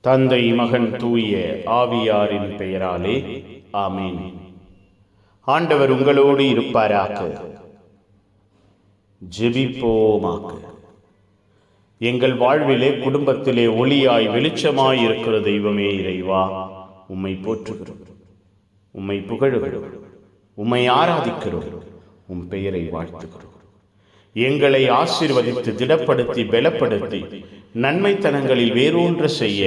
தந்தை, மகன், தூய ஆவியாரின் பெயராலே ஆமீன். ஆண்டவர் உங்களோடு இருப்பாராக. ஜெபிப்போமாக. எங்கள் வாழ்விலே, குடும்பத்திலே ஒளியாய் வெளிச்சமாய் இருக்கிற தெய்வமே இறைவா, உம்மை போற்றுகிறோம், உம்மை புகழுகிறோம், உம்மை ஆராதிக்கிறோம், உம் பெயரை வாழ்த்துகிறோம். எங்களை ஆசீர்வதித்து திடப்படுத்தி பலப்படுத்தி நன்மைத்தனங்களில் வேரூன்ற செய்ய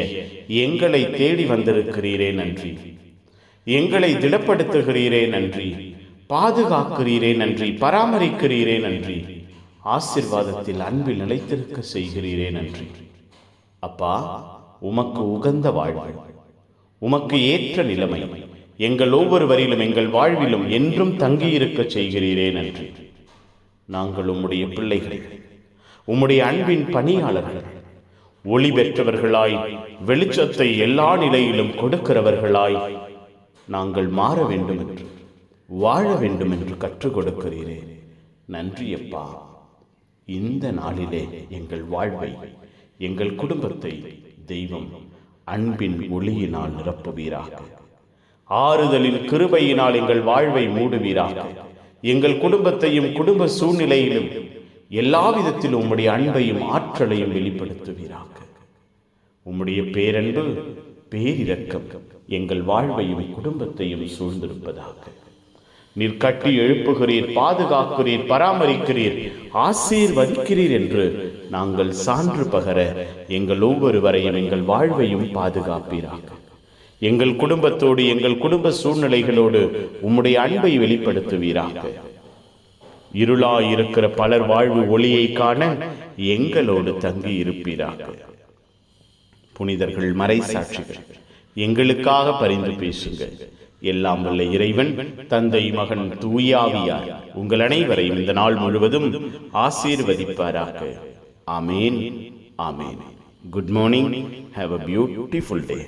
எங்களை தேடி வந்திருக்கிறீரே நன்றி. எங்களை திடப்படுத்துகிறீரே நன்றி. பாதுகாக்கிறீரே நன்றி. பராமரிக்கிறீரே நன்றி. ஆசீர்வாதத்தில் அன்பில் நிலைத்திருக்க செய்கிறீரே நன்றி. அப்பா, உமக்கு உகந்த வாழ்வு, உமக்கு ஏற்ற நிலைமை எங்கள் ஒவ்வொருவரிலும் எங்கள் வாழ்விலும் என்றும் தங்கியிருக்க செய்கிறீரே நன்றி. நாங்கள் உம்முடைய பிள்ளைகள், உம்முடைய அன்பின் பணியாளர்கள், ஒளி பெற்றவர்களாய் வெளிச்சத்தை எல்லா நிலையிலும் கொடுக்கிறவர்களாய் நாங்கள் மாற வேண்டும் என்று, வாழ வேண்டும் என்று கற்றுக் கொடுக்கிறீரே நன்றி அப்பா. இந்த நாளிலே எங்கள் வாழ்வை, எங்கள் குடும்பத்தை தெய்வம் அன்பின் ஒளியினால் நிரப்புவீராக. ஆறுதலின் கிருபையினால் எங்கள் வாழ்வை மூடுவீராக. எங்கள் குடும்பத்தையும் குடும்ப சூழ்நிலையிலும் எல்லா விதத்திலும் உம்முடைய அன்பையும் ஆற்றலையும் வெளிப்படுத்துவீராக. உம்முடைய பேரன்பு, பேரிரக்கம் எங்கள் வாழ்வையும் குடும்பத்தையும் சூழ்ந்திருப்பதாக. நீர் கட்டி எழுப்புகிறீர், பாதுகாக்கிறீர், பராமரிக்கிறீர், ஆசீர்வதிக்கிறீர் என்று நாங்கள் சான்று பகர எங்கள் ஒவ்வொருவரையும் எங்கள் வாழ்வையும் பாதுகாப்பீராக. எங்கள் குடும்பத்தோடு, எங்கள் குடும்ப சூழ்நிலைகளோடு உம்முடைய அன்பை வெளிப்படுத்துவீராக. இருளாய் இருக்கிற பலர் வாழ்வு ஒளியை காண எங்களோடு தங்கி இருப்பீராக. புனிதர்கள், மறைசாட்சிகள், எங்களுக்காக பரிந்து பேசுங்கள். எல்லாம் வல்ல இறைவன், தந்தை, மகன், தூய ஆவியார் உங்கள் அனைவரையும் இந்த நாள் முழுவதும் ஆசீர்வதிப்பாராக. ஆமேன், ஆமேன். Good morning. Have a beautiful day.